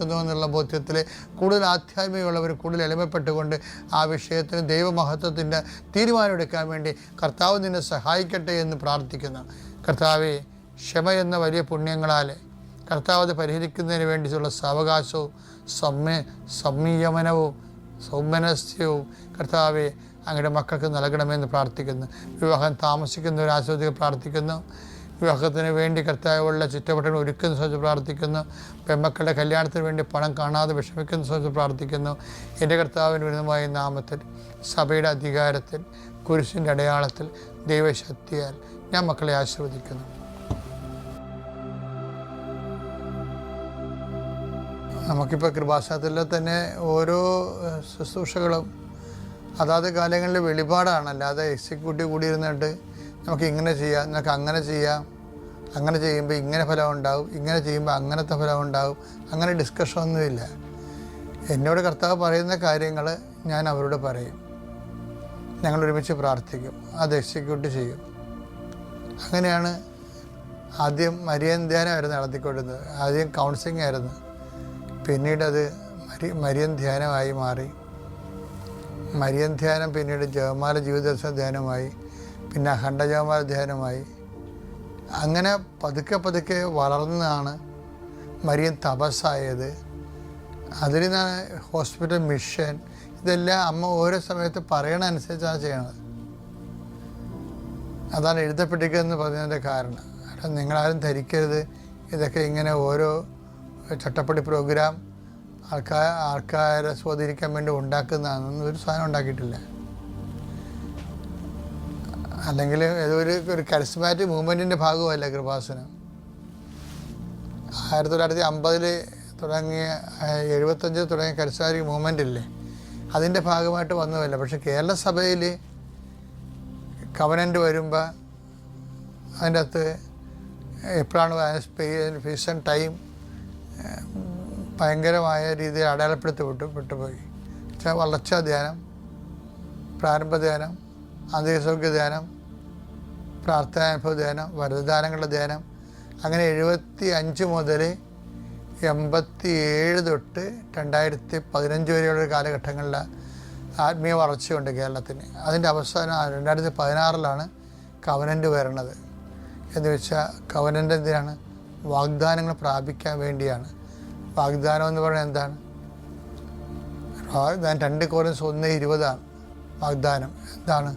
എന്നുള്ള ബോധ്യത്തിൽ കൂടുതൽ ആധ്യാത്മികമുള്ളവർ കൂടുതൽ എളിമപ്പെട്ടുകൊണ്ട് ആ വിഷയത്തിന് ദൈവമഹത്വത്തിൻ്റെ തീരുമാനമെടുക്കാൻ വേണ്ടി കർത്താവ് നിന്നെ സഹായിക്കട്ടെ എന്ന് പ്രാർത്ഥിക്കുന്നു. കർത്താവെ, ക്ഷമ എന്ന വലിയ പുണ്യങ്ങളാൽ കർത്താവ് അത് പരിഹരിക്കുന്നതിന് വേണ്ടിയുള്ള സാവകാശവും സംയമനവും സൗമനസ്യവും കർത്താവെ അങ്ങയുടെ മക്കൾക്ക് നൽകണമെന്ന് പ്രാർത്ഥിക്കുന്നു. വിവാഹം താമസിക്കുന്നവർ ആസ്വദിക്കാൻ പ്രാർത്ഥിക്കുന്നു. വിവാഹത്തിന് വേണ്ടി കർത്താവുള്ള ചുറ്റവട്ടങ്ങൾ ഒരുക്കുന്ന സ്ഥലത്ത് പ്രാർത്ഥിക്കുന്നു. പെൺമക്കളുടെ കല്യാണത്തിന് വേണ്ടി പണം കാണാതെ വിഷമിക്കുന്ന സ്ഥലത്ത് പ്രാർത്ഥിക്കുന്നു. എൻ്റെ കർത്താവിന് വിരുദ്ധമായ നാമത്തിൽ, സഭയുടെ അധികാരത്തിൽ, കുരിശിൻ്റെ അടയാളത്തിൽ, ദൈവശക്തിയാൽ ഞാൻ മക്കളെ ആശീർവദിക്കുന്നു. നമുക്കിപ്പോൾ കൃപാസനത്തിൽ തന്നെ ഓരോ ശുശ്രൂഷകളും അതാത് കാലങ്ങളിൽ വെളിപാടാണ്, അല്ലാതെ എക്സിക്യൂട്ടീവ് കൂടി ഇരുന്നിട്ട് നമുക്ക് ഇങ്ങനെ ചെയ്യാം, നമുക്ക് അങ്ങനെ ചെയ്യാം, അങ്ങനെ ചെയ്യുമ്പോൾ ഇങ്ങനെ ഫലം ഉണ്ടാവും, ഇങ്ങനെ ചെയ്യുമ്പോൾ അങ്ങനത്തെ ഫലം ഉണ്ടാവും, അങ്ങനെ ഡിസ്കഷനൊന്നുമില്ല. എന്നോട് കർത്താവ് പറയുന്ന കാര്യങ്ങൾ ഞാൻ അവരോട് പറയും, ഞങ്ങൾ ഒരുമിച്ച് പ്രാർത്ഥിക്കും, അത് എക്സിക്യൂട്ട് ചെയ്യും. അങ്ങനെയാണ് ആദ്യം മരിയൻ ധ്യാനമായിരുന്നു നടത്തിക്കൊണ്ടിരുന്നത്. ആദ്യം കൗൺസിലിംഗ് ആയിരുന്നു, പിന്നീട് അത് മരിയൻ ധ്യാനമായി മാറി. മരിയൻ ധ്യാനം പിന്നീട് ജപമാല ജീവിതദർശന ധ്യാനമായി, പിന്നെ അഖണ്ഡ ജപമാല ധ്യാനമായി. അങ്ങനെ പതുക്കെ പതുക്കെ വളർന്നാണ് മരിയൻ തപസ്സായത്. അതിൽ നിന്നാണ് ഹോസ്പിറ്റൽ മിഷൻ. ഇതെല്ലാം അമ്മ ഓരോ സമയത്ത് പറയണ അനുസരിച്ചാണ് ചെയ്യണത്. അതാണ് എഴുതപ്പെട്ടിരിക്കുന്നതെന്ന് പറഞ്ഞതിൻ്റെ കാരണം. നിങ്ങളാരും ധരിക്കരുത് ഇതൊക്കെ ഇങ്ങനെ ഓരോ ചട്ടപ്പടി പ്രോഗ്രാം ആൾക്കാരെ സ്വാധീനിക്കാൻ വേണ്ടി ഉണ്ടാക്കുന്നതാണെന്ന് ഒരു സാധനം ഉണ്ടാക്കിയിട്ടില്ല. അല്ലെങ്കിൽ ഒരു കരിസ്മാറ്റിക് മൂവ്മെൻറ്റിൻ്റെ ഭാഗമല്ല കൃപാസനം. 1950 തുടങ്ങിയ 75 തുടങ്ങിയ കരിസ്മാറ്റിക് മൂവ്മെൻ്റ് ഇല്ലേ, അതിൻ്റെ ഭാഗമായിട്ട് വന്നതല്ല. പക്ഷെ കേരള സഭയിൽ കവനൻ്റ് വരുമ്പോൾ അതിൻ്റെ അകത്ത് എപ്പോഴാണ് സ്പേസ് ആൻഡ് ടൈം ഭയങ്കരമായ രീതിയിൽ അടയാളപ്പെടുത്തപ്പെട്ടുപോയി. വളർച്ചാ ധ്യാനം, പ്രാരംഭ ധ്യാനം, ആന്തരികസൗഖ്യ ധ്യാനം, പ്രാർത്ഥനാനുഭവ ധ്യാനം, വരദാനങ്ങളുടെ ധ്യാനം, അങ്ങനെ 75 മുതൽ 87 തൊട്ട് 2015 വരെയുള്ള കാലഘട്ടങ്ങളിൽ ആത്മീയ വളർച്ചയുണ്ട് കേരളത്തിന്. അതിൻ്റെ അവസാനം 2016 കവനൻ്റ് വരണത്. എന്ന് വെച്ചാൽ കവനൻ്റ് എന്തിനാണ്? വാഗ്ദാനങ്ങൾ പ്രാപിക്കാൻ വേണ്ടിയാണ്. വാഗ്ദാനം എന്ന് പറയുന്നത് എന്താണ്? 2 കൊരിന്ത്യർ 1:20 വാഗ്ദാനം എന്താണ്?